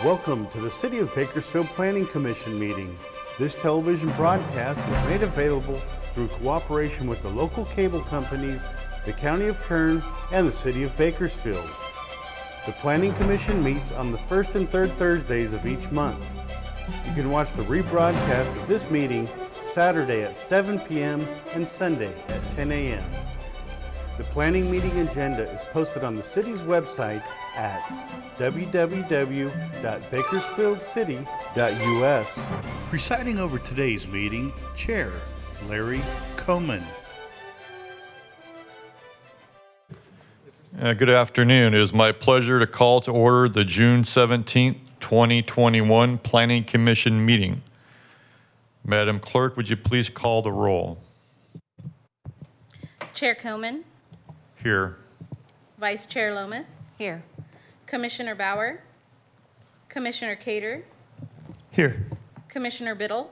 Welcome to the City of Bakersfield Planning Commission meeting. This television broadcast is made available through cooperation with the local cable companies, the County of Kern, and the City of Bakersfield. The Planning Commission meets on the first and third Thursdays of each month. You can watch the rebroadcast of this meeting Saturday at 7 p.m. and Sunday at 10 a.m. The planning meeting agenda is posted on the city's website at www.bakersfieldcity.us. Presiding over today's meeting, Chair Larry Coman. Good afternoon. It is my pleasure to call to order the June 17th, 2021 Planning Commission meeting. Madam Clerk, would you please call the roll? Chair Coman. Here. Vice Chair Lomas. Here. Commissioner Bauer. Commissioner Cater. Here. Commissioner Biddle.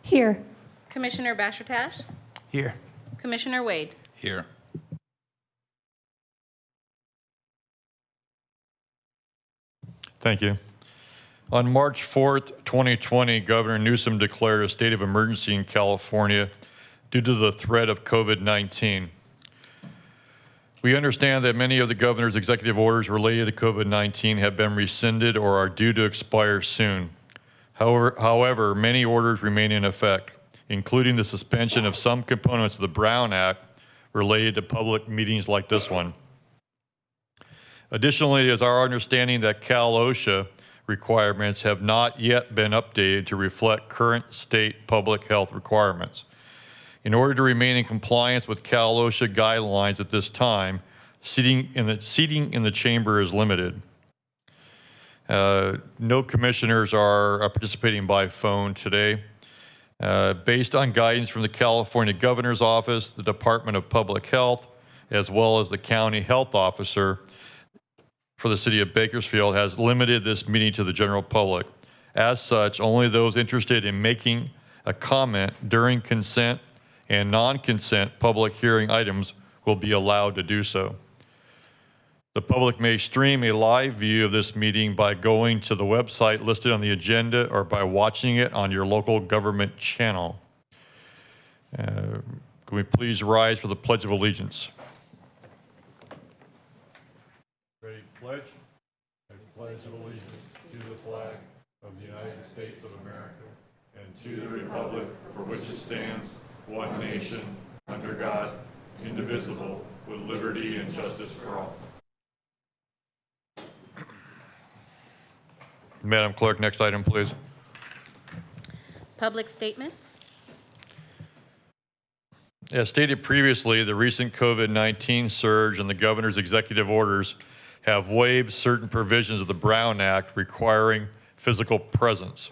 Here. Commissioner Bashertash. Here. Commissioner Wade. Here. Thank you. On March 4th, 2020, Governor Newsom declared a state of emergency in California due to the threat of COVID-19. We understand that many of the governor's executive orders related to COVID-19 have been rescinded or are due to expire soon. However, many orders remain in effect, including the suspension of some components of the Brown Act related to public meetings like this one. Additionally, it is our understanding that Cal-OSHA requirements have not yet been updated to reflect current state public health requirements. In order to remain in compliance with Cal-OSHA guidelines at this time, seating in the chamber is limited. No commissioners are participating by phone today. Based on guidance from the California Governor's Office, the Department of Public Health, as well as the County Health Officer for the City of Bakersfield, has limited this meeting to the general public. As such, only those interested in making a comment during consent and non-consent public hearing items will be allowed to do so. The public may stream a live view of this meeting by going to the website listed on the agenda or by watching it on your local government channel. Can we please rise for the Pledge of Allegiance? Ready, pledge? I pledge allegiance to the flag of the United States of America and to the republic for which it stands, one nation, under God, indivisible, with liberty and justice for all. Madam Clerk, next item, please. Public statements. As stated previously, the recent COVID-19 surge and the governor's executive orders have waived certain provisions of the Brown Act requiring physical presence.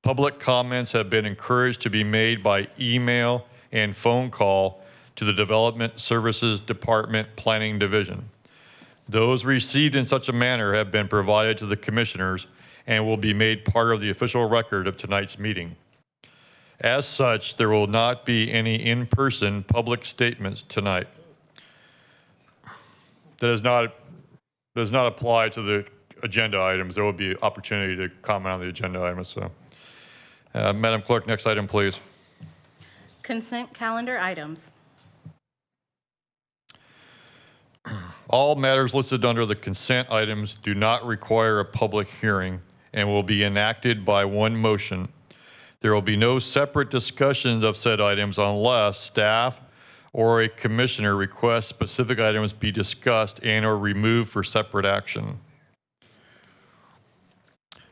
Public comments have been encouraged to be made by email and phone call to the Development Services Department Planning Division. Those received in such a manner have been provided to the commissioners and will be made part of the official record of tonight's meeting. As such, there will not be any in-person public statements tonight. That does not apply to the agenda items. There will be opportunity to comment on the agenda items. So. Madam Clerk, next item, please. Consent calendar items. All matters listed under the consent items do not require a public hearing and will be enacted by one motion. There will be no separate discussions of said items unless staff or a commissioner requests specific items be discussed and or removed for separate action.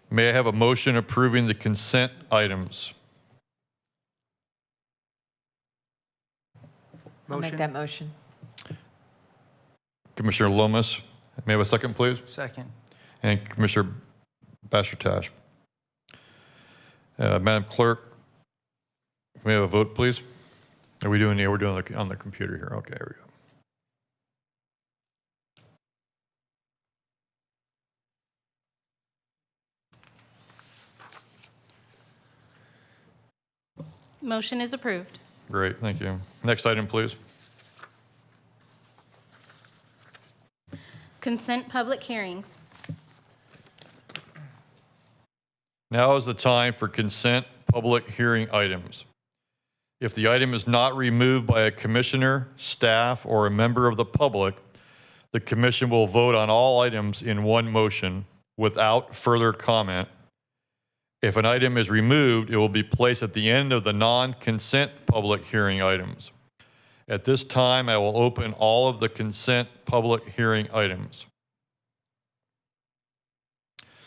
May I have a motion approving the consent items? I'll make that motion. Commissioner Lomas, may I have a second, please? Second. And Commissioner Bashertash. Madam Clerk, may we have a vote, please? Are we doing? Yeah, we're doing it on the computer here. Okay, here we go. Motion is approved. Great, thank you. Next item, please. Consent public hearings. Now is the time for consent public hearing items. If the item is not removed by a commissioner, staff, or a member of the public, the commission will vote on all items in one motion without further comment. If an item is removed, it will be placed at the end of the non-consent public hearing items. At this time, I will open all of the consent public hearing items.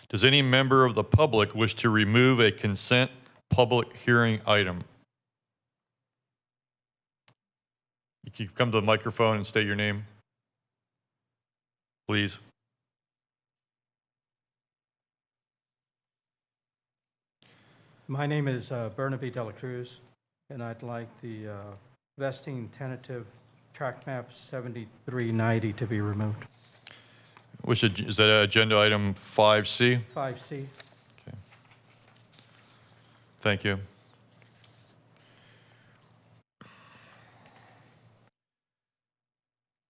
Does any member of the public wish to remove a consent public hearing item? You can come to the microphone and state your name, please. My name is Bernabe de la Cruz, and I'd like the vesting tentative track map 7390 to be removed. Which is that agenda item 5C? 5C. Okay. Thank you.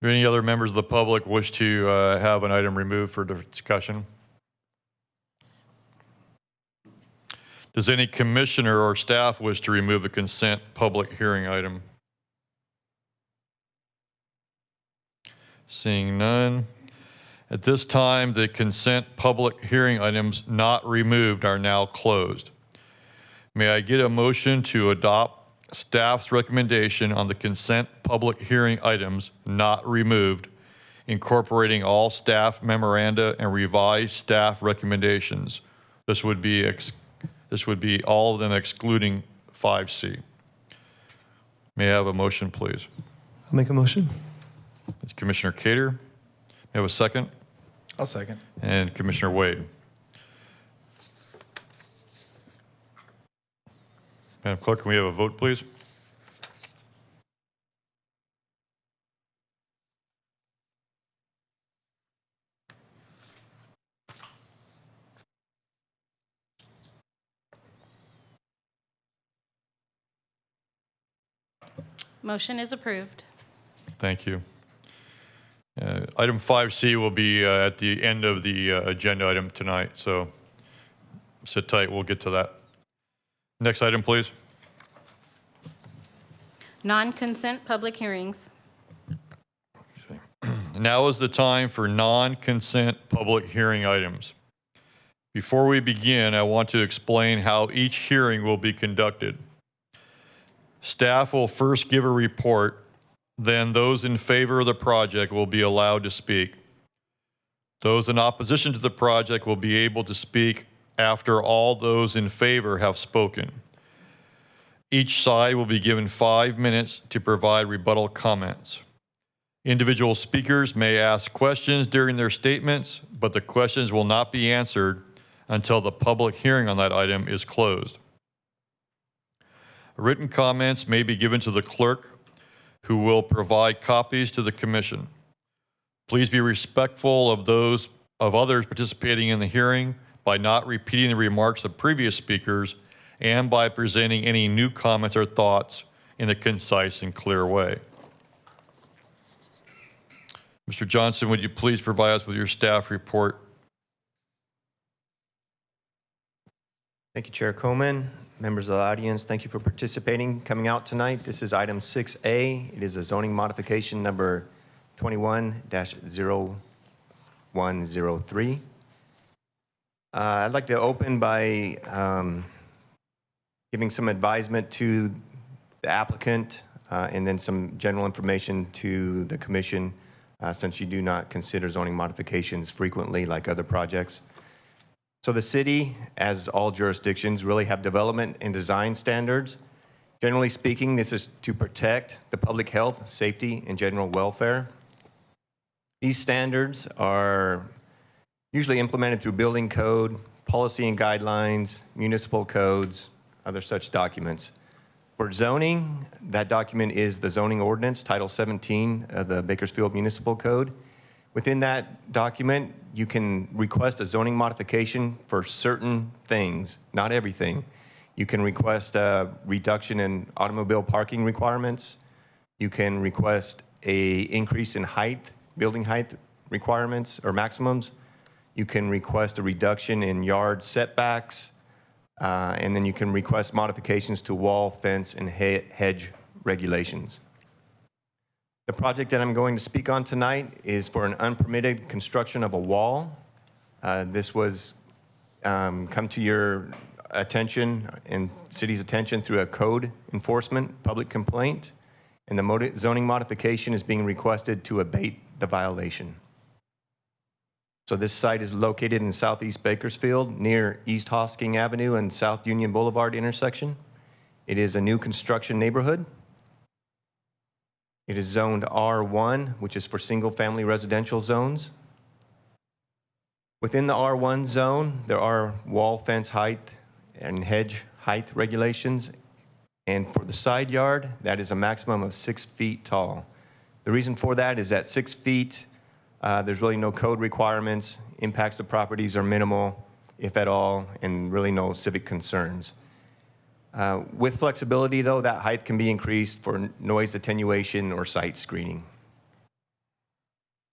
Do any other members of the public wish to have an item removed for discussion? Does any commissioner or staff wish to remove a consent public hearing item? Seeing none. At this time, the consent public hearing items not removed are now closed. May I get a motion to adopt staff's recommendation on the consent public hearing items not removed, incorporating all staff memoranda and revised staff recommendations? This would be all of them excluding 5C. May I have a motion, please? I'll make a motion. It's Commissioner Cater. May I have a second? I'll second. And Commissioner Wade. Madam Clerk, can we have a vote, please? Motion is approved. Thank you. Item 5C will be at the end of the agenda item tonight, so sit tight, we'll get to that. Next item, please. Non-consent public hearings. Now is the time for non-consent public hearing items. Before we begin, I want to explain how each hearing will be conducted. Staff will first give a report, then those in favor of the project will be allowed to speak. Those in opposition to the project will be able to speak after all those in favor have spoken. Each side will be given 5 minutes to provide rebuttal comments. Individual speakers may ask questions during their statements, but the questions will not be answered until the public hearing on that item is closed. Written comments may be given to the clerk, who will provide copies to the commission. Please be respectful of others participating in the hearing by not repeating the remarks of previous speakers and by presenting any new comments or thoughts in a concise and clear way. Mr. Johnson, would you please provide us with your staff report? Thank you, Chair Coleman. Members of the audience, thank you for participating, coming out tonight. This is item 6A. It is a zoning modification number 21-0103. I'd like to open by giving some advisement to the applicant and then some general information to the commission since you do not consider zoning modifications frequently like other projects. So the city, as all jurisdictions, really have development and design standards. Generally speaking, this is to protect the public health, safety, and general welfare. These standards are usually implemented through building code, policy and guidelines, municipal codes, other such documents. For zoning, that document is the zoning ordinance, Title 17 of the Bakersfield Municipal Code. Within that document, you can request a zoning modification for certain things, not everything. You can request a reduction in automobile parking requirements. You can request an increase in height, building height requirements or maximums. You can request a reduction in yard setbacks. And then you can request modifications to wall, fence, and hedge regulations. The project that I'm going to speak on tonight is for an unpermitted construction of a wall. This was come to your attention and city's attention through a code enforcement public complaint, and the zoning modification is being requested to abate the violation. So this site is located in southeast Bakersfield near East Hosking Avenue and South Union Boulevard intersection. It is a new construction neighborhood. It is zoned R1, which is for single-family residential zones. Within the R1 zone, there are wall fence height and hedge height regulations. And for the side yard, that is a maximum of 6 feet tall. The reason for that is at 6 feet, there's really no code requirements. Impacts to properties are minimal, if at all, and really no civic concerns. With flexibility, though, that height can be increased for noise attenuation or site screening.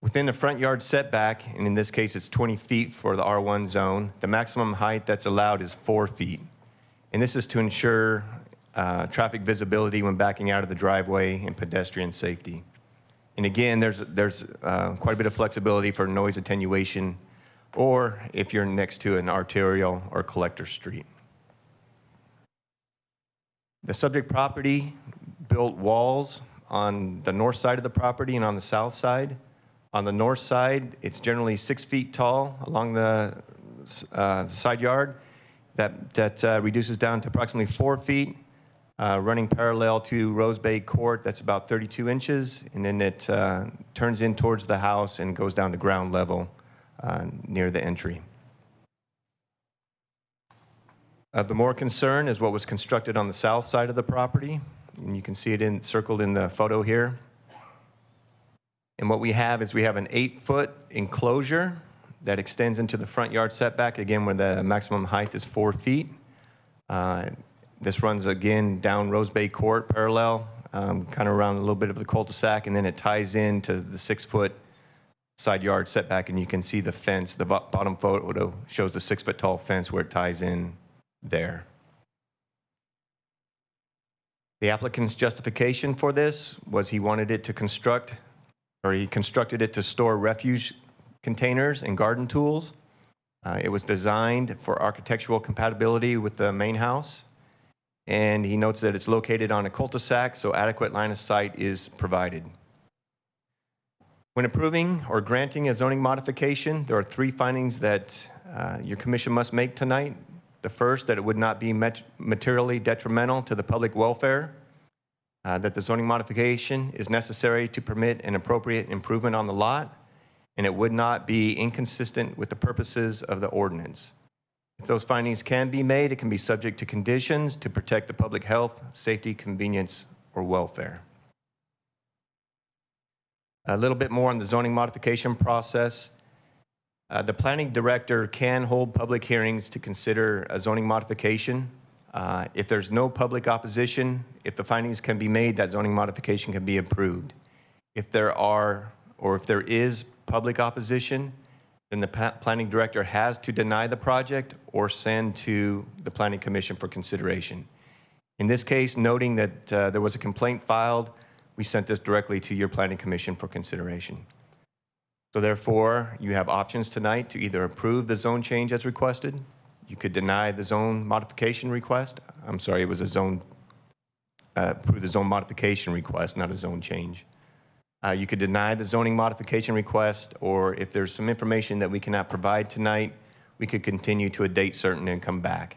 Within the front yard setback, and in this case it's 20 feet for the R1 zone, the maximum height that's allowed is 4 feet. And this is to ensure traffic visibility when backing out of the driveway and pedestrian safety. And again, there's quite a bit of flexibility for noise attenuation or if you're next to an arterial or collector street. The subject property built walls on the north side of the property and on the south side. On the north side, it's generally 6 feet tall along the side yard. That reduces down to approximately 4 feet, running parallel to Rose Bay Court. That's about 32 inches, and then it turns in towards the house and goes down to ground level near the entry. Of the more concern is what was constructed on the south side of the property, and you can see it circled in the photo here. And what we have is we have an 8-foot enclosure that extends into the front yard setback, again, where the maximum height is 4 feet. This runs, again, down Rose Bay Court, parallel, kind of around a little bit of the cul-de-sac, and then it ties into the 6-foot side yard setback, and you can see the fence. The bottom photo shows the 6-foot tall fence where it ties in there. The applicant's justification for this was he wanted it to construct, or he constructed it to store refuse containers and garden tools. It was designed for architectural compatibility with the main house. And he notes that it's located on a cul-de-sac, so adequate line of sight is provided. When approving or granting a zoning modification, there are 3 findings that your commission must make tonight. The first, that it would not be materially detrimental to the public welfare, that the zoning modification is necessary to permit an appropriate improvement on the lot, and it would not be inconsistent with the purposes of the ordinance. If those findings can be made, it can be subject to conditions to protect the public health, safety, convenience, or welfare. A little bit more on the zoning modification process. The planning director can hold public hearings to consider a zoning modification. If there's no public opposition, if the findings can be made, that zoning modification can be approved. If there is public opposition, then the planning director has to deny the project or send to the planning commission for consideration. In this case, noting that there was a complaint filed, we sent this directly to your planning commission for consideration. So therefore, you have options tonight to either approve the zone change as requested. You could deny the zone modification request. I'm sorry, it was a approve the zone modification request, not a zone change. You could deny the zoning modification request, or if there's some information that we cannot provide tonight, we could continue to a date certain and come back.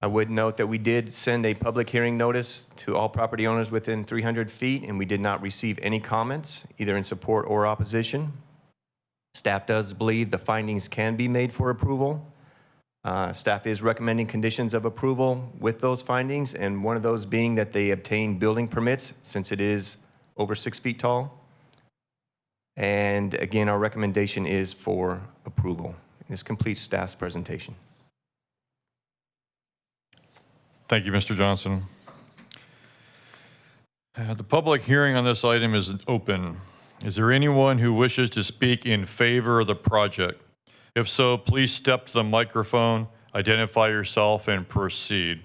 I would note that we did send a public hearing notice to all property owners within 300 feet, and we did not receive any comments, either in support or opposition. Staff does believe the findings can be made for approval. Staff is recommending conditions of approval with those findings, and one of those being that they obtain building permits since it is over 6 feet tall. And again, our recommendation is for approval. This completes staff's presentation. Thank you, Mr. Johnson. The public hearing on this item is open. Is there anyone who wishes to speak in favor of the project? If so, please step to the microphone, identify yourself, and proceed.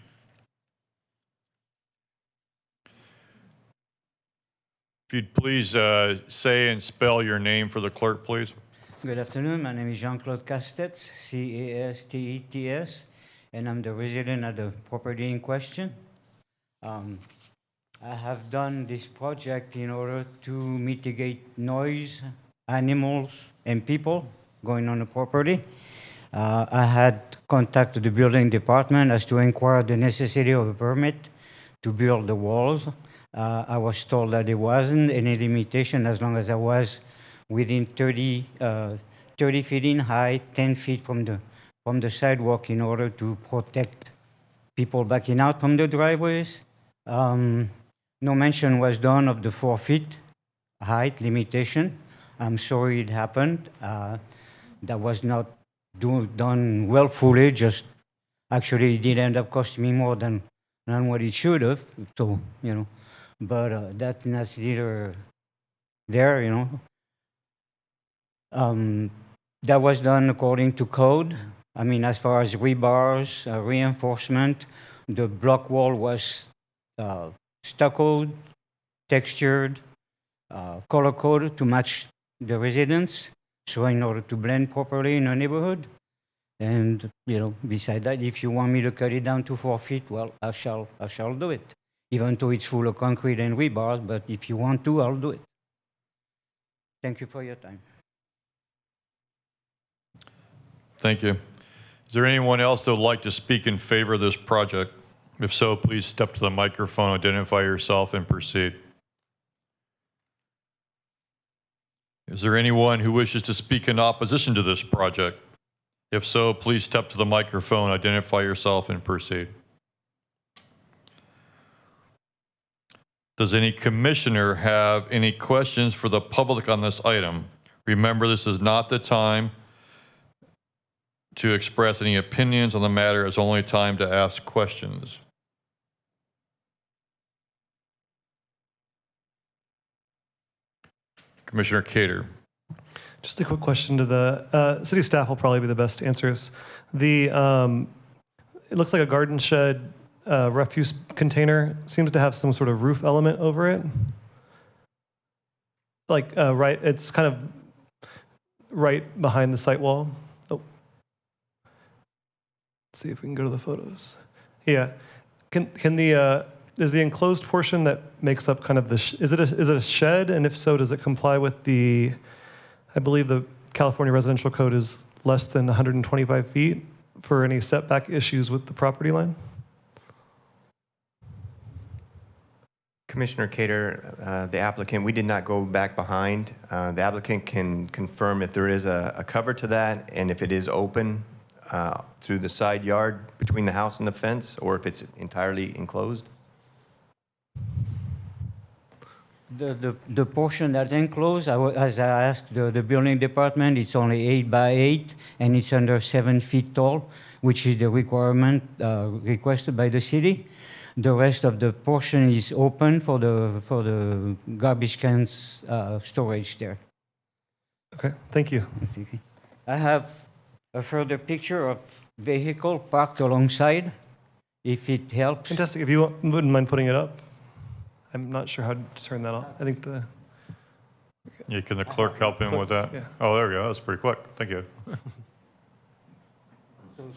If you'd please say and spell your name for the clerk, please. Good afternoon. My name is Jean-Claude Castetz, Castetts, and I'm the resident of the property in question. I have done this project in order to mitigate noise, animals, and people going on the property. I had contacted the building department as to inquire the necessity of a permit to build the walls. I was told that there wasn't any limitation as long as I was within 30 feet in height, 10 feet from the sidewalk in order to protect people backing out from the driveways. No mention was done of the 4 feet height limitation. I'm sorry it happened. That was not done willfully, just actually it did end up costing me more than what it should have. So, but that's neither there, That was done according to code. I mean, as far as rebars, reinforcement, the block wall was stuccoed, textured, color-coded to match the residents, so in order to blend properly in the neighborhood. And, beside that, if you want me to cut it down to 4 feet, well, I shall do it, even though it's full of concrete and rebars, but if you want to, I'll do it. Thank you for your time. Thank you. Is there anyone else that would like to speak in favor of this project? If so, please step to the microphone, identify yourself, and proceed. Is there anyone who wishes to speak in opposition to this project? If so, please step to the microphone, identify yourself, and proceed. Does any commissioner have any questions for the public on this item? Remember, this is not the time to express any opinions on the matter. It's only time to ask questions. Commissioner Cater. Just a quick question to the city staff will probably be the best to answer this. It looks like a garden shed refuse container seems to have some sort of roof element over it. Like it's kind of right behind the site wall. Oh. Let's see if we can go to the photos. Yeah. Is the enclosed portion that makes up kind of is it a shed? And if so, does it comply with I believe the California Residential Code is less than 125 feet for any setback issues with the property line? Commissioner Cater, the applicant, we did not go back behind. The applicant can confirm if there is a cover to that and if it is open through the side yard between the house and the fence, or if it's entirely enclosed. The portion that's enclosed, as I asked the building department, it's only 8 by 8 and it's under 7 feet tall, which is the requirement requested by the city. The rest of the portion is open for the garbage cans storage there. Okay, thank you. I have a further picture of vehicle parked alongside, if it helps. Fantastic. If you wouldn't mind putting it up. I'm not sure how to turn that on. I think Yeah, can the clerk help him with that? Yeah. Oh, there we go. That's pretty quick. Thank you.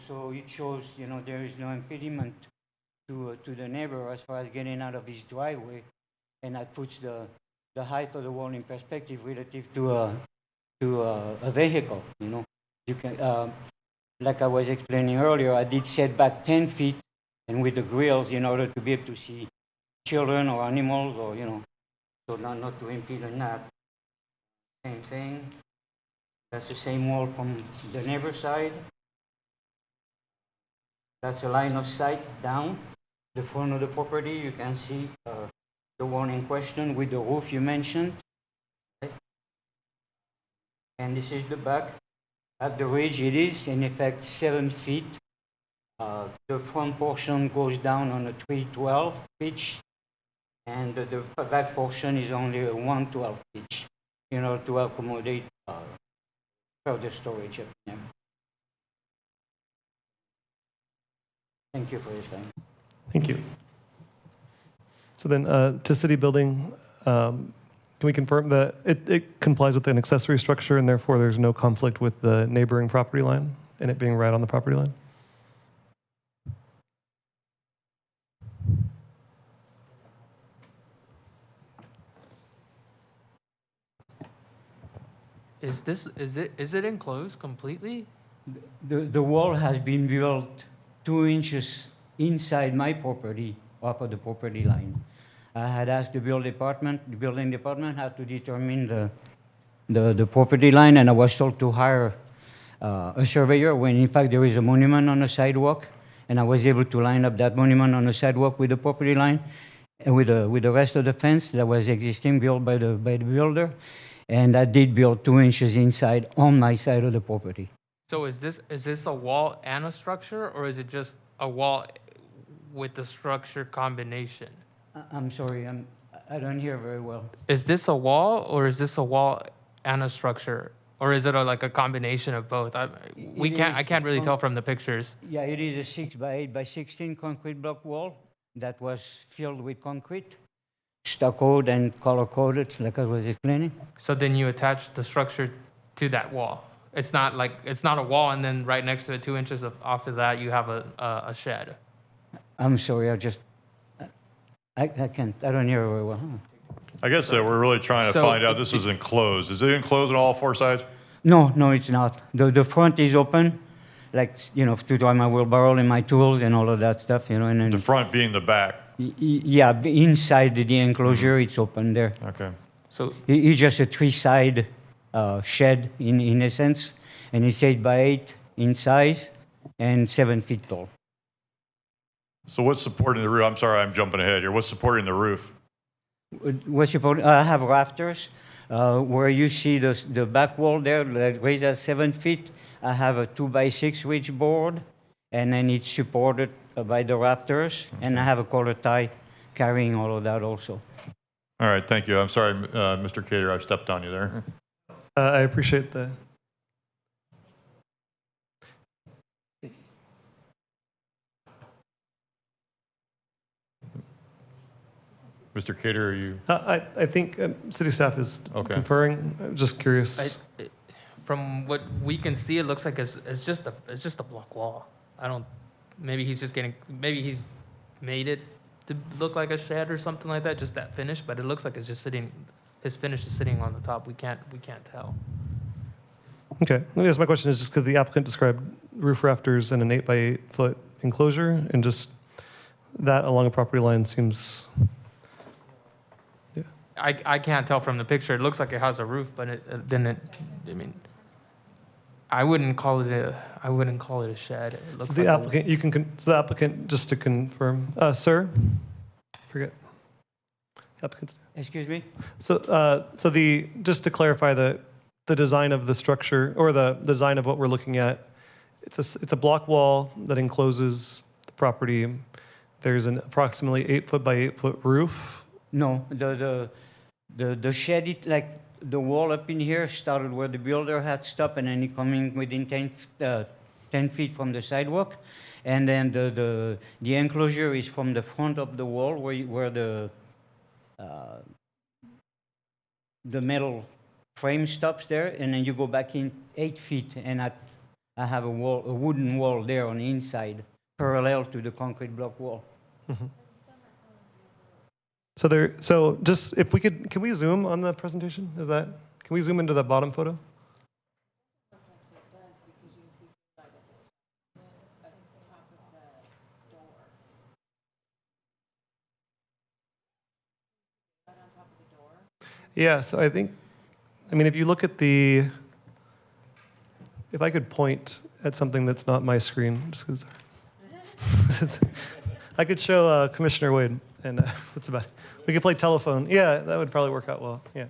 So it shows, there is no impediment to the neighbor as far as getting out of his driveway, and that puts the height of the wall in perspective relative to a vehicle. You can, like I was explaining earlier, I did set back 10 feet, and with the grills in order to be able to see children or animals, or so not to impede on that. Same thing. That's the same wall from the neighbor side. That's a line of sight down the front of the property. You can see the one in question with the roof you mentioned. Right? And this is the back. At the ridge, it is in effect 7 feet. The front portion goes down on a 312 pitch, and the back portion is only a 112 pitch in order to accommodate further storage up there. Thank you for your time. Thank you. So then, to city building, can we confirm that it complies with an accessory structure and therefore there's no conflict with the neighboring property line and it being right on the property line? Is it enclosed completely? The wall has been built 2 inches inside my property, off of the property line. I had asked the building department had to determine the property line, and I was told to hire a surveyor when in fact there is a monument on the sidewalk, and I was able to line up that monument on the sidewalk with the property line and with the rest of the fence that was existing built by the builder, and I did build 2 inches inside on my side of the property. So is this a wall and a structure, or is it just a wall with the structure combination? I'm sorry, I don't hear very well. Is this a wall, or is this a wall and a structure, or is it like a combination of both? I can't really tell from the pictures. Yeah, it is a 6 by 8 by 16 concrete block wall that was filled with concrete, stuccoed and color coded, like I was explaining. So then you attach the structure to that wall. It's not a wall, and then right next to it, 2 inches off of that, you have a shed. I'm sorry, I can't, I don't hear very well. I guess that we're really trying to So find out, this is enclosed. Is it enclosed on all 4 sides? No, it's not. The front is open, like, to dry my wheelbarrow and my tools and all of that stuff, and then, The front being the back? yeah, inside the enclosure, it's open there. Okay. So It's just a 3-side shed in a sense, and it's 8 by 8 in size and 7 feet tall. So what's supporting the roof? I'm sorry, I'm jumping ahead here. What's supporting the roof? I have rafters where you see the back wall there that raised at 7 feet. I have a 2 by 6 ridge board, and then it's supported by the rafters, and I have a collar tie carrying all of that also. All right, thank you. I'm sorry, Mr. Cater, I stepped on you there. I appreciate the. Mr. Cater, are you? I think city staff is Okay. conferring. I'm just curious. from what we can see, it looks like it's just a block wall. Maybe he's made it to look like a shed or something like that, just that finish, but it looks like it's just his finish is sitting on the top. We can't tell. Okay. I guess my question is just because the applicant described roof rafters and an 8 by 8 foot enclosure, and just that along a property line seems. Yeah. I can't tell from the picture. It looks like it has a roof, but I wouldn't call it a shed. It looks So the like applicant, so the applicant, just to confirm, sir, forget. Applicant's. Excuse me? So, just to clarify the design of the structure or the design of what we're looking at, it's a block wall that encloses the property. There's an approximately 8 foot by 8 foot roof. No, the shed, like the wall up in here started where the builder had stopped, and then it coming within 10 feet from the sidewalk. And then the enclosure is from the front of the wall where the metal frame stops there, and then you go back in 8 feet, and I have a wooden wall there on the inside, parallel to the concrete block wall. Mm-hmm. So just if we could, can we zoom on the presentation? Can we zoom into the bottom photo? Yeah, so I mean, if you look at if I could point at something that's not my screen, just because I could show Commissioner Wade, and that's about it. We could play telephone. Yeah, that would probably work out well. Yeah.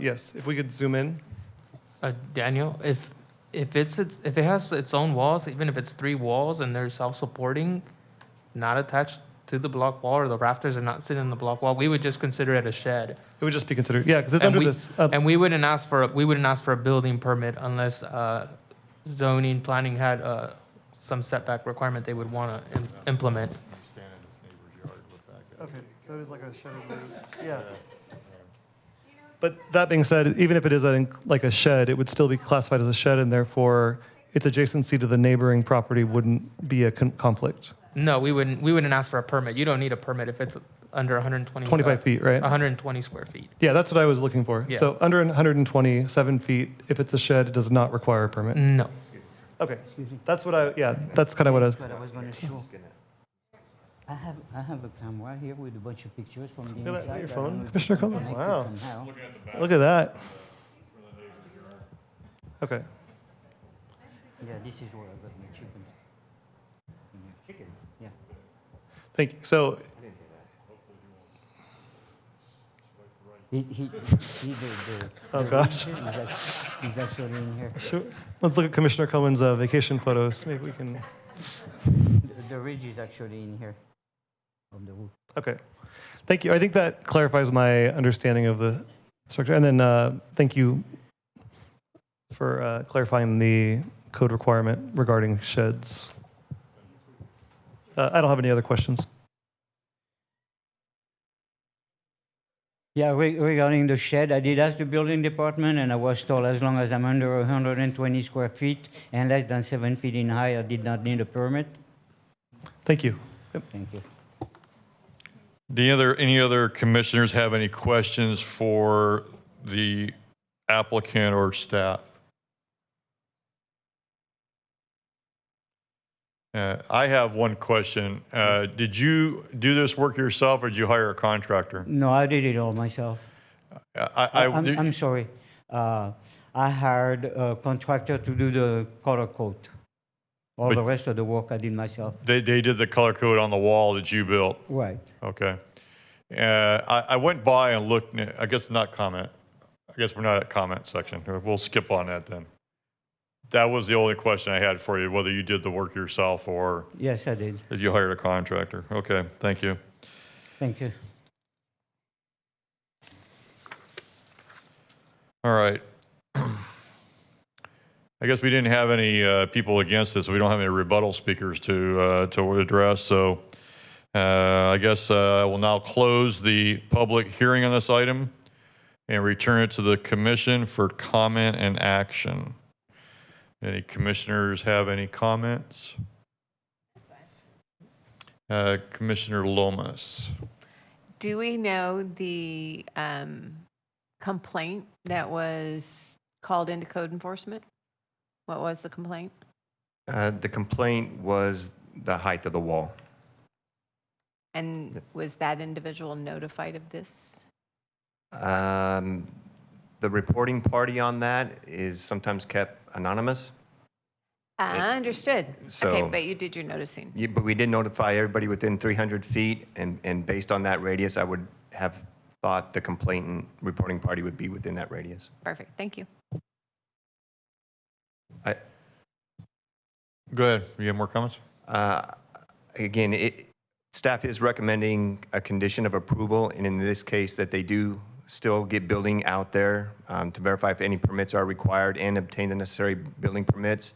Yes, if we could zoom in. Daniel, if it has its own walls, even if it's 3 walls and they're self-supporting, not attached to the block wall or the rafters are not sitting in the block wall, we would just consider it a shed. It would just be considered, yeah, because it's And under we, this. and we wouldn't ask for a building permit unless zoning planning had some setback requirement they would want to implement. Okay, so it is like a shuttered roof. Yeah. But that being said, even if it is like a shed, it would still be classified as a shed, and therefore its adjacency to the neighboring property wouldn't be a conflict. No, we wouldn't ask for a permit. You don't need a permit if it's under 120. 25 feet, right? 120 square feet. Yeah, that's what I was looking for. Yeah. So under 127 feet, if it's a shed, it does not require a permit. No. Okay, that's what that's kind of what I was. What I was going to show. I have a camera here with a bunch of pictures from the Is inside. that your I don't phone, know if Commissioner you can Coleman? connect it Wow. somehow. Look at that. Okay. Yeah, this is where I got my chickens. Chickens, yeah. Thank you. So Oh, gosh. He's actually in here. let's look at Commissioner Coleman's vacation photos. Maybe we can. The ridge is actually in here on the roof. Okay. Thank you. I think that clarifies my understanding of the structure. And then thank you for clarifying the code requirement regarding sheds. I don't have any other questions. Yeah, regarding the shed, I did ask the building department, and I was told as long as I'm under 120 square feet and less than 7 feet in height, I did not need a permit. Thank you. Thank you. Any other commissioners have any questions for the applicant or staff? I have one question. Did you do this work yourself, or did you hire a contractor? No, I did it all myself. I'm sorry. I hired a contractor to do the color coat. All the rest of the work I did myself. They did the color code on the wall that you built? Right. Okay. I went by and looked, I guess not comment. I guess we're not at comment section. We'll skip on that then. That was the only question I had for you, whether you did the work yourself or Yes, I did. if you hired a contractor. Okay, thank you. Thank you. All right. I guess we didn't have any people against this. We don't have any rebuttal speakers to address. So I guess I will now close the public hearing on this item and return it to the commission for comment and action. Any commissioners have any comments? Commissioner Lomas. Do we know the complaint that was called into code enforcement? What was the complaint? The complaint was the height of the wall. And was that individual notified of this? The reporting party on that is sometimes kept anonymous. Understood. So- Okay, but you did your noticing. But we did notify everybody within 300 feet, and based on that radius, I would have thought the complainant reporting party would be within that radius. Perfect, thank you. Go ahead. You have more comments? Again, staff is recommending a condition of approval, and in this case, that they do still get building out there to verify if any permits are required and obtain the necessary building permits.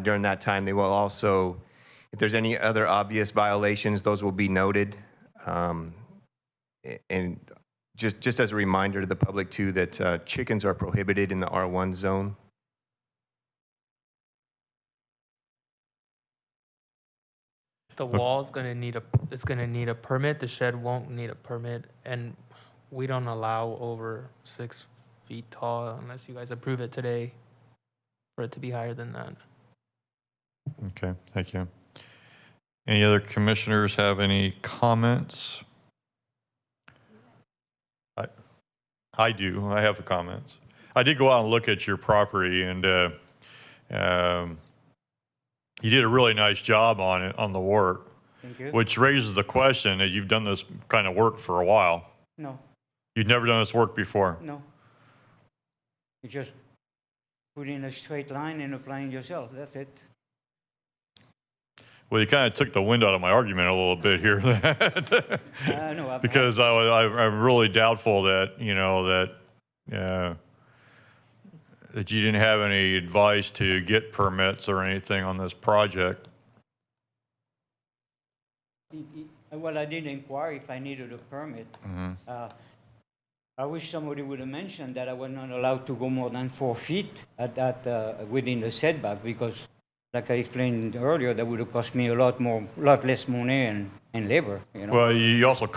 During that time, they will also, if there's any other obvious violations, those will be noted. And just as a reminder to the public too, that chickens are prohibited in the R1 zone. The wall's gonna need it's gonna need a permit. The shed won't need a permit, and we don't allow over 6 feet tall unless you guys approve it today for it to be higher than that. Okay, thank you. Any other commissioners have any comments? I do. I have the comments. I did go out and look at your property, and you did a really nice job on it, on the work. Thank you. Which raises the question that you've done this kind of work for a while. No, You've never done this work before. no. You just put in a straight line and applying yourself. That's it. Well, you kind of took the wind out of my argument a little bit here. No, Because I'm really doubtful that, that you didn't have any advice to get permits or anything on this project. Well, I did inquire if I needed a permit. I wish somebody would have mentioned that I was not allowed to go more than 4 feet within the setback, because, like I explained earlier, that would have cost me a lot less money and labor. Well, you also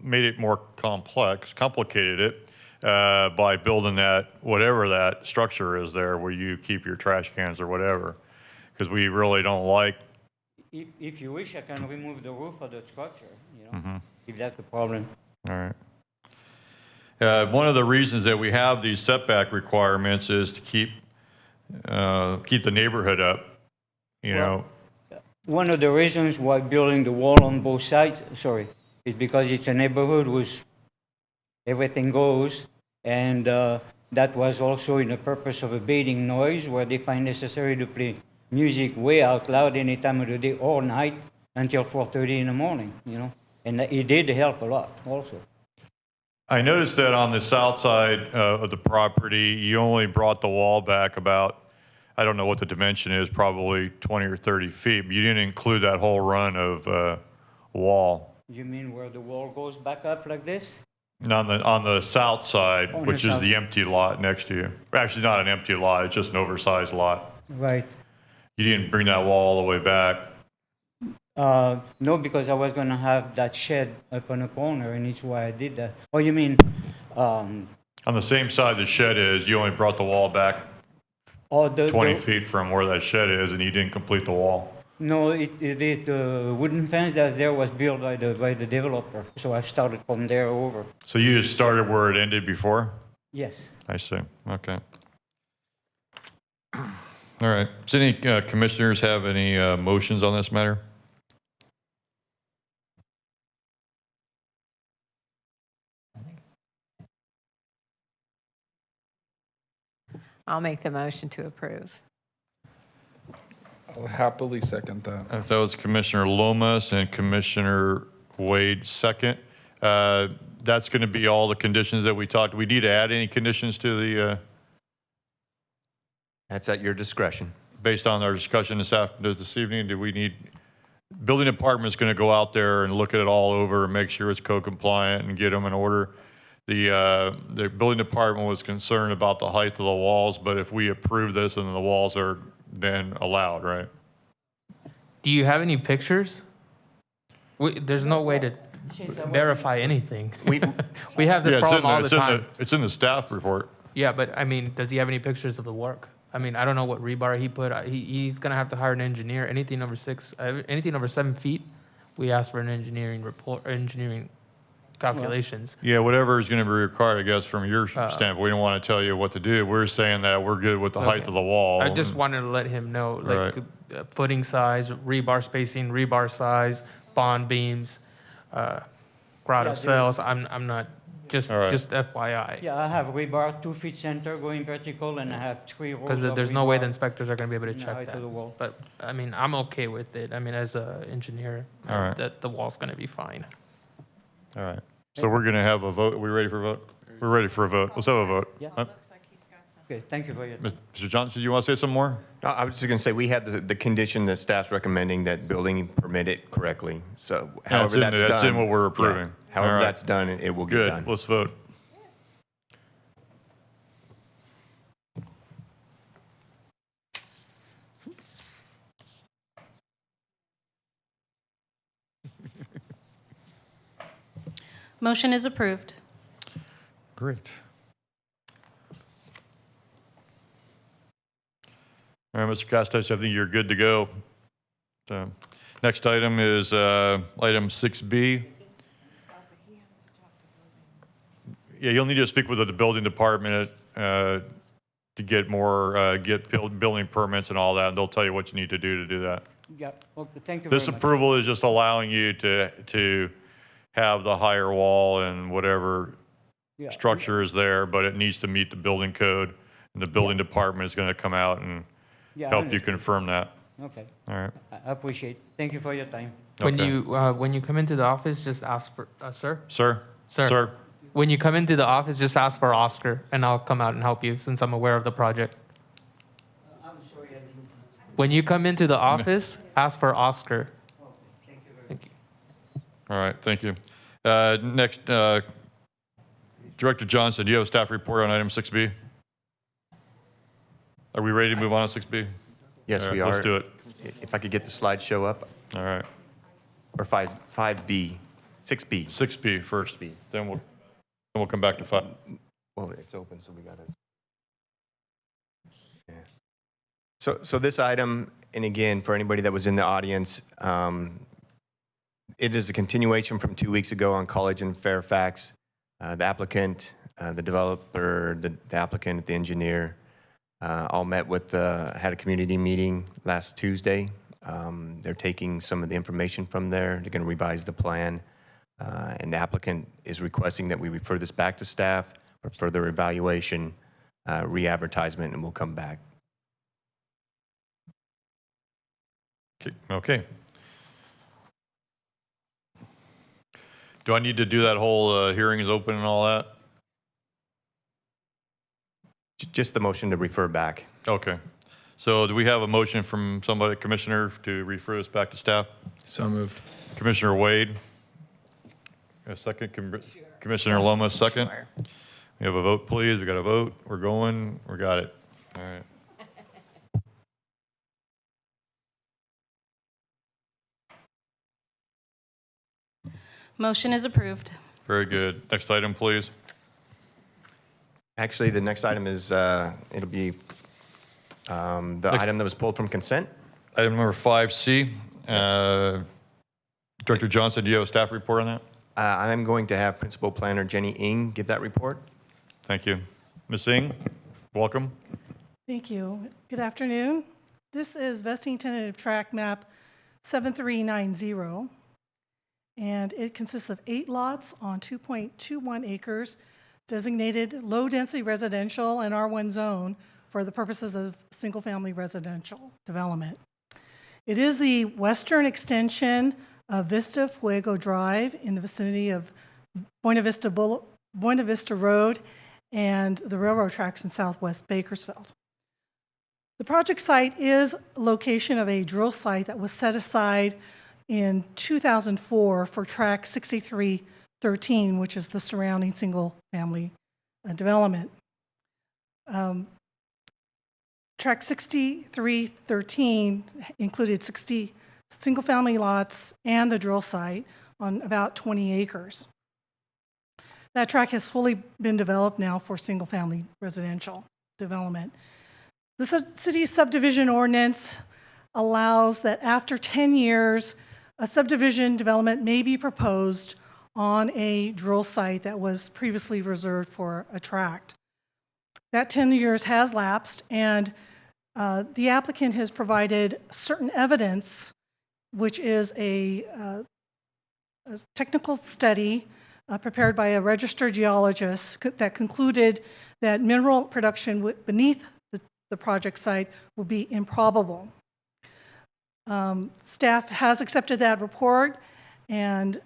made it more complicated it by building whatever that structure is there where you keep your trash cans or whatever, because we really don't like. If you wish, I can remove the roof of the structure, if that's the problem. All right. One of the reasons that we have these setback requirements is to keep the neighborhood up, One of the reasons why building the wall on both sides, is because it's a neighborhood with everything goes, and that was also in the purpose of abating noise, where they find necessary to play music way out loud any time of the day or night until 4:30 in the morning, and it did help a lot also. I noticed that on the south side of the property, you only brought the wall back about, I don't know what the dimension is, probably 20 or 30 feet, but you didn't include that whole run of wall. You mean where the wall goes back up like this? On the south side, On which the is south. the empty lot next to you. Actually, not an empty lot, it's just an oversized lot. Right. You didn't bring that wall all the way back. No, because I was going to have that shed up on the corner, and it's why I did that. Oh, you mean, On the same side the shed is, you only brought the wall back 20 feet from where that shed is, and you didn't complete the wall. No, the wooden fence that's there was built by the developer, so I started from there over. So you just started where it ended before? Yes. I see, okay. All right, does any commissioners have any motions on this matter? I'll make the motion to approve. I'll happily second that. That was Commissioner Lomas and Commissioner Wade second. That's going to be all the conditions that we talked. We need to add any conditions to the, That's at your discretion. based on our discussion this evening, do we need, building department's going to go out there and look at it all over and make sure it's code compliant and get them in order. The building department was concerned about the height of the walls, but if we approve this, then the walls are then allowed, right? Do you have any pictures? There's no way to verify anything. We have this problem all the time. It's in the staff report. Yeah, but I mean, does he have any pictures of the work? I mean, I don't know what rebar he put. He's gonna have to hire an engineer. Anything over 7 feet, we ask for an engineering report, engineering calculations. Yeah, whatever is going to be required, I guess, from your standpoint. We don't want to tell you what to do. We're saying that we're good with the height of the wall. I just wanted to let him know, like, footing size, rebar spacing, rebar size, bond beams, grotto cells. I'm not, just FYI. Yeah, I have rebar 2 feet center going vertical, and I have 3 rows Because of there's no way the rebar inspectors are going to be able to in the check height that. of the wall. But, I mean, I'm okay with it. I mean, as an engineer, All right. that the wall's going to be fine. All right. So we're going to have a vote. Are we ready for a vote? We're ready for a vote. Let's have a vote. Yeah. Okay, thank you for your. Mr. Johnson, do you want to say some more? No, I was just going to say, we have the condition that staff's recommending that building permit it correctly. So however that's done. That's in what we're approving. However All right. that's done, it will get done. Good. Let's vote. Motion is approved. Great. All right, Mr. Costas, I think you're good to go. Next item is item 6B. Yeah, you'll need to speak with the building department to get more, get building permits and all that, and they'll tell you what you need to do that. Yeah, okay, thank you This very much. approval is just allowing you to have the higher wall and whatever Yeah. structure is there, but it needs to meet the building code, and the building department is going to come out and Yeah, I help you understand. confirm that. Okay, All right. I appreciate. Thank you for your time. Okay. When you come into the office, just ask for sir. Sir? Sir. When you come into the office, just ask for Oscar, and I'll come out and help you since I'm aware of the project. I'm sorry, I didn't. When you come into the office, ask for Oscar. Thank you very much. Thank you. All right, thank you. Next, Director Johnson, do you have a staff report on item 6B? Are we ready to move on to 6B? Yes, All right, we are. let's do it. If I could get the slideshow up, All right. or 5B, 6B. 6B first. Then we'll come back to 5. Well, it's open, so we got it. Yeah. So this item, and again, for anybody that was in the audience, it is a continuation from 2 weeks ago on College in Fairfax. The applicant, the developer, the applicant, the engineer, all met with had a community meeting last Tuesday. They're taking some of the information from there. They're going to revise the plan. And the applicant is requesting that we refer this back to staff for further evaluation, re-advertisement, and we'll come back. Okay. Do I need to do that whole hearing is open and all that? Just the motion to refer back. Okay. So do we have a motion from somebody, Commissioner, to refer this back to staff? So moved. Commissioner Wade? A second? Commissioner Loma, second? We have a vote, please. We got a vote. We're going. We got it. All right. Motion is approved. Very good. Next item, please. Actually, the next item is, it'll be the item that was pulled from consent. Item number 5C. Director Johnson, do you have a staff report on that? I'm going to have Principal Planner Jenny Ng give that report. Thank you. Ms. Ng, welcome. Thank you. Good afternoon. This is vesting tentative tract map 7390, and it consists of 8 lots on 2.21 acres designated low-density residential and R1 zone for the purposes of single-family residential development. It is the western extension of Vista Fuego Drive in the vicinity of Buena Vista Road and the railroad tracks in southwest Bakersfield. The project site is location of a drill site that was set aside in 2004 for tract 6313, which is the surrounding single-family development. Tract 6313 included 60 single-family lots and the drill site on about 20 acres. That tract has fully been developed now for single-family residential development. The city subdivision ordinance allows that after 10 years, a subdivision development may be proposed on a drill site that was previously reserved for a tract. That 10 years has lapsed, and the applicant has provided certain evidence, which is a technical study prepared by a registered geologist that concluded that mineral production beneath the project site would be improbable. Staff has accepted that report, and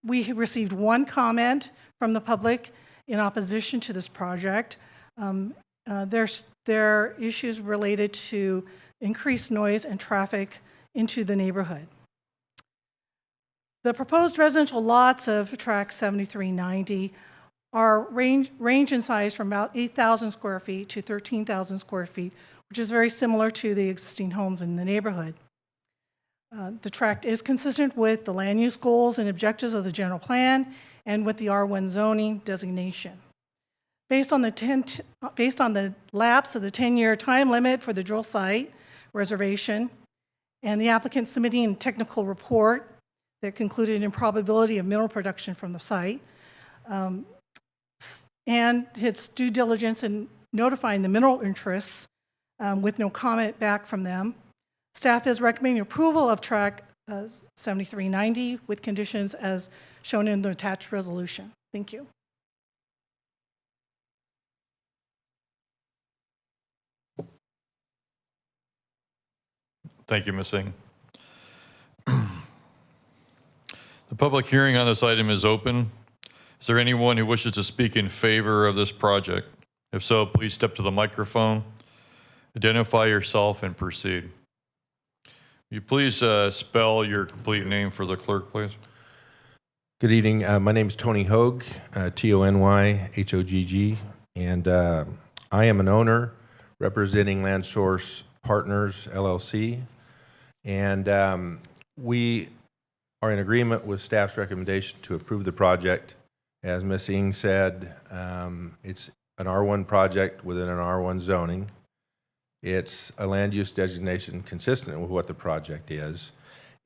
we received one comment from the public in opposition to this project. There are issues related to increased noise and traffic into the neighborhood. The proposed residential lots of tract 7390 are range in size from about 8,000 square feet to 13,000 square feet, which is very similar to the existing homes in the neighborhood. The tract is consistent with the land use goals and objectives of the general plan and with the R1 zoning designation. Based on the lapse of the 10-year time limit for the drill site reservation and the applicant submitting a technical report that concluded improbability of mineral production from the site, and its due diligence in notifying the mineral interests with no comment back from them, staff is recommending approval of tract 7390 with conditions as shown in the attached resolution. Thank you. Thank you, Ms. Singh. The public hearing on this item is open. Is there anyone who wishes to speak in favor of this project? If so, please step to the microphone, identify yourself, and proceed. Will you please spell your complete name for the clerk, please? Good evening. My name is Tony Hogue, Tonyhogg, and I am an owner representing Land Source Partners, LLC, and we are in agreement with staff's recommendation to approve the project. As Ms. Ng said, it's an R1 project within an R1 zoning. It's a land use designation consistent with what the project is.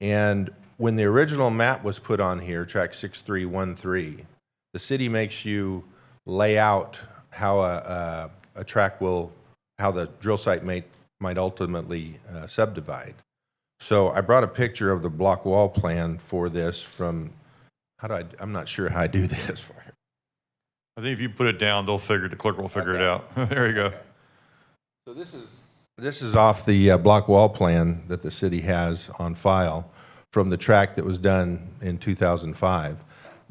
And when the original map was put on here, track 6313, the city makes you lay out how a track will, how the drill site might ultimately subdivide. So I brought a picture of the block wall plan for this from, I'm not sure how I do this. I think if you put it down, the clerk will figure it out. There you go. So this is off the block wall plan that the city has on file from the track that was done in 2005.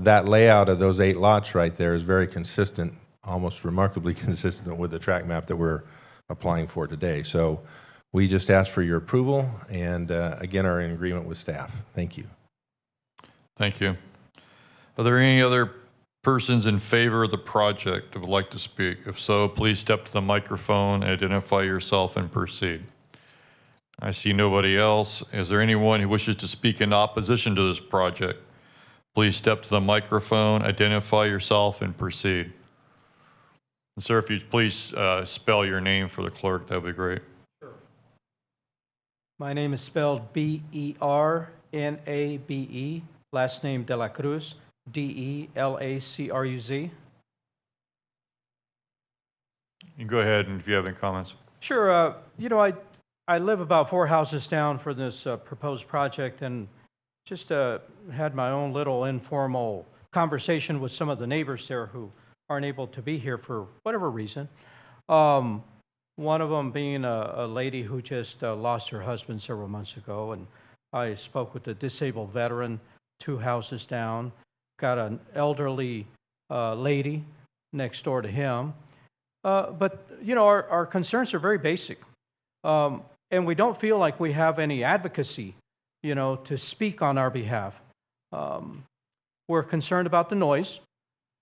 That layout of those 8 lots right there is very consistent, almost remarkably consistent with the track map that we're applying for today. So we just ask for your approval and again are in agreement with staff. Thank you. Thank you. Are there any other persons in favor of the project that would like to speak? If so, please step to the microphone, identify yourself, and proceed. I see nobody else. Is there anyone who wishes to speak in opposition to this project? Please step to the microphone, identify yourself, and proceed. And sir, if you'd please spell your name for the clerk, that would be great. Sure. My name is spelled B-E-R-N-A-B-E, last name De La Cruz, D-E-L-A-C-R-U-Z. You can go ahead, and if you have any comments. Sure. I live about 4 houses down for this proposed project, and just had my own little informal conversation with some of the neighbors there who aren't able to be here for whatever reason. One of them being a lady who just lost her husband several months ago, and I spoke with a disabled veteran 2 houses down, got an elderly lady next door to him. But, our concerns are very basic. And we don't feel like we have any advocacy, to speak on our behalf. We're concerned about the noise.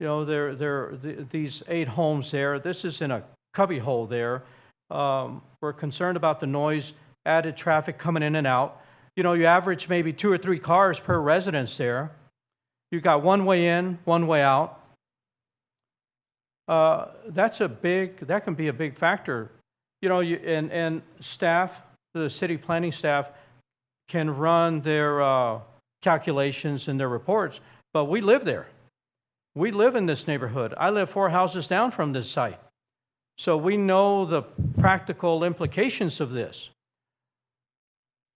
These 8 homes there, this is in a cubby hole there. We're concerned about the noise, added traffic coming in and out. You average maybe 2 or 3 cars per residence there. You got one way in, one way out. That can be a big factor. And staff, the city planning staff, can run their calculations and their reports, but we live there. We live in this neighborhood. I live 4 houses down from this site. So we know the practical implications of this.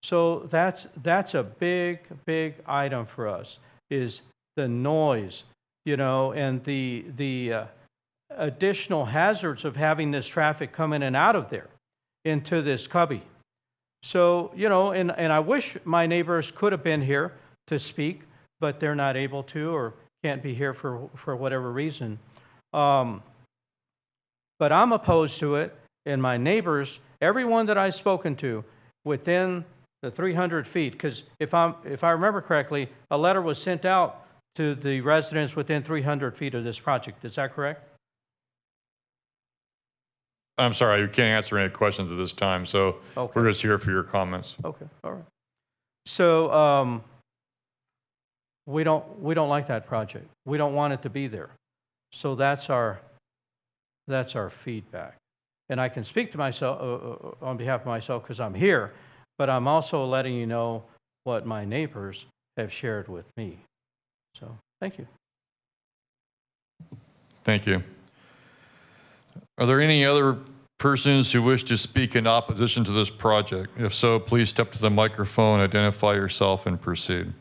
So that's a big item for us, is the noise, and the additional hazards of having this traffic come in and out of there into this cubby. So, and I wish my neighbors could have been here to speak, but they're not able to or can't be here for whatever reason. But I'm opposed to it, and my neighbors, everyone that I've spoken to within the 300 feet, because if I remember correctly, a letter was sent out to the residents within 300 feet of this project. Is that correct? I'm sorry, you can't answer any questions at this time, so Okay. we're just here for your comments. Okay, all right. So we don't like that project. We don't want it to be there. So that's our feedback. And I can speak to myself on behalf of myself because I'm here, but I'm also letting you know what my neighbors have shared with me. So thank you. Thank you. Are there any other persons who wish to speak in opposition to this project? If so, please step to the microphone, identify yourself, and proceed.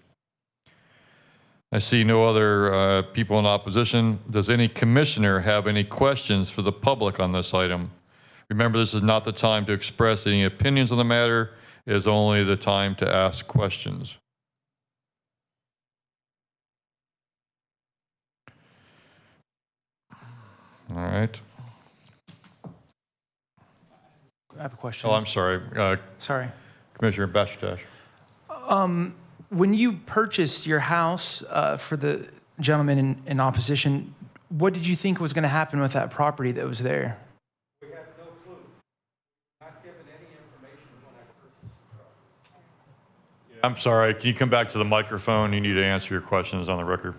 I see no other people in opposition. Does any commissioner have any questions for the public on this item? Remember, this is not the time to express any opinions on the matter. is only the time to ask questions. All right. I have a question. Oh, I'm sorry. Sorry. Commissioner Bashtash. When you purchased your house for the gentleman in opposition, what did you think was going to happen with that property that was there? We had no clue. Not given any information when I purchased the property. I'm sorry. Can you come back to the microphone? You need to answer your questions on the record.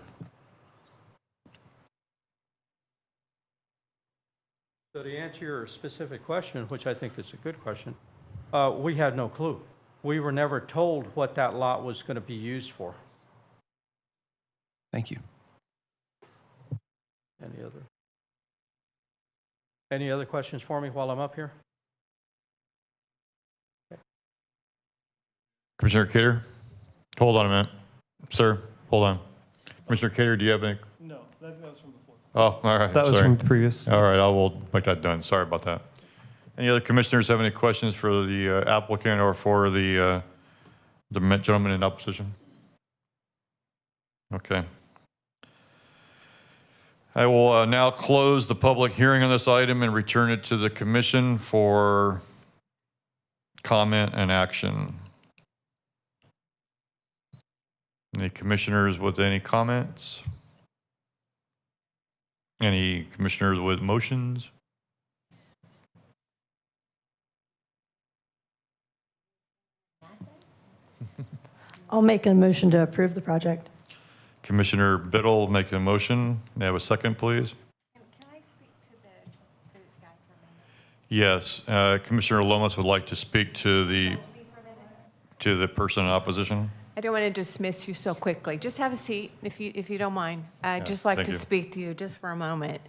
So to answer your specific question, which I think is a good question, we had no clue. We were never told what that lot was going to be used for. Thank you. Any other questions for me while I'm up here? Commissioner Cater? Hold on a minute. Sir, hold on. Commissioner Cater, do you have any? No, that was from before. Oh, all right. That was sorry. from the previous. All right, I will make that done. Sorry about that. Any other commissioners have any questions for the applicant or for the gentleman in opposition? Okay. I will now close the public hearing on this item and return it to the commission for comment and action. Any commissioners with any comments? Any commissioners with motions? I'll make a motion to approve the project. Commissioner Biddle making a motion. May I have a second, please? Can I speak to the guy for a minute? Yes. Commissioner Lomas would like to speak to the person in opposition. I don't want to dismiss you so quickly. Just have a seat if you don't mind. I'd just like thank to you. speak to you just for a moment.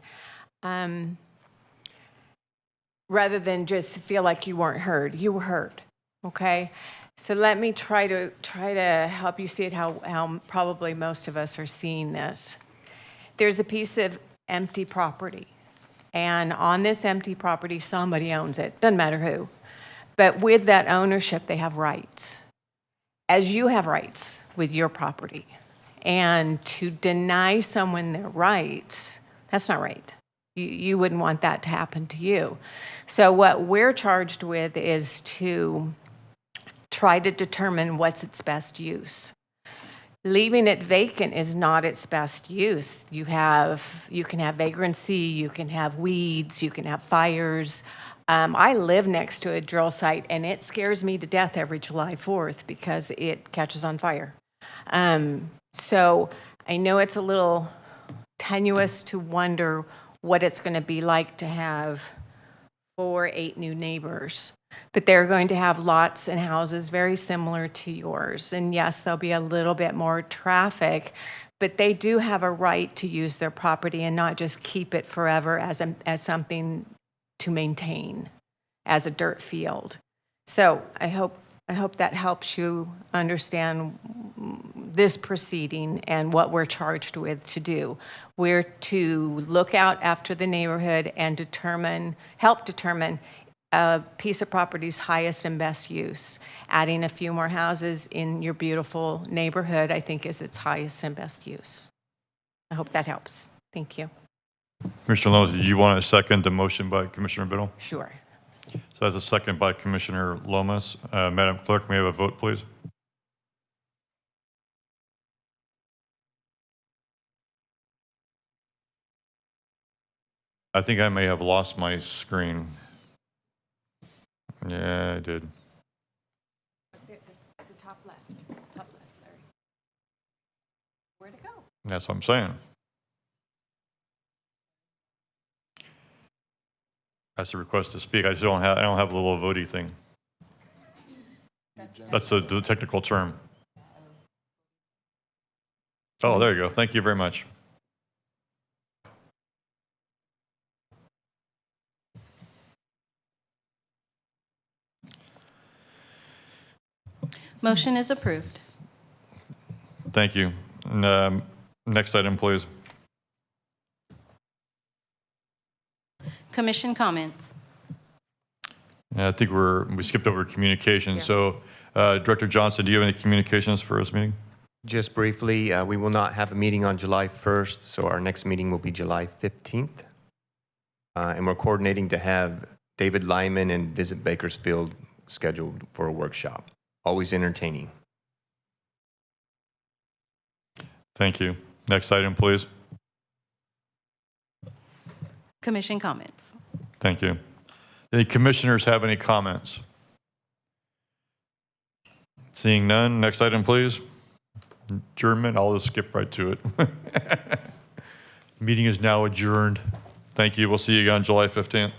Rather than just feel like you weren't heard. You were heard, okay? So let me try to help you see it how probably most of us are seeing this. There's a piece of empty property, and on this empty property, somebody owns it. Doesn't matter who. But with that ownership, they have rights, as you have rights with your property. And to deny someone their rights, that's not right. You wouldn't want that to happen to you. So what we're charged with is to try to determine what's its best use. Leaving it vacant is not its best use. You can have vagrancy, you can have weeds, you can have fires. I live next to a drill site, and it scares me to death every July 4th because it catches on fire. So I know it's a little tenuous to wonder what it's going to be like to have 8 new neighbors. But they're going to have lots and houses very similar to yours. And yes, there'll be a little bit more traffic, but they do have a right to use their property and not just keep it forever as something to maintain, as a dirt field. So I hope that helps you understand this proceeding and what we're charged with to do. We're to look out after the neighborhood and help determine a piece of property's highest and best use. Adding a few more houses in your beautiful neighborhood, I think, is its highest and best use. I hope that helps. Thank you. Commissioner Lomas, do you want to second the motion by Commissioner Biddle? Sure. So that's a second by Commissioner Lomas. Madam Clerk, may I have a vote, please? I think I may have lost my screen. Yeah, I did. At the top left, Larry. Where'd it go? That's what I'm saying. That's a request to speak. I don't have a little votey thing. That's the technical term. Oh, there you go. Thank you very much. Motion is approved. Thank you. And, next item, please. Commission comments. I think we skipped over communication. Yeah. So Director Johnson, do you have any communications for this meeting? Just briefly, we will not have a meeting on July 1st, so our next meeting will be July 15th. And we're coordinating to have David Lyman and Visit Bakersfield scheduled for a workshop. Always entertaining. Thank you. Next item, please. Commission comments. Thank you. Any commissioners have any comments? Seeing none, next item, please. Adjournment, I'll just skip right to it. Meeting is now adjourned. Thank you. We'll see you again on July 15th.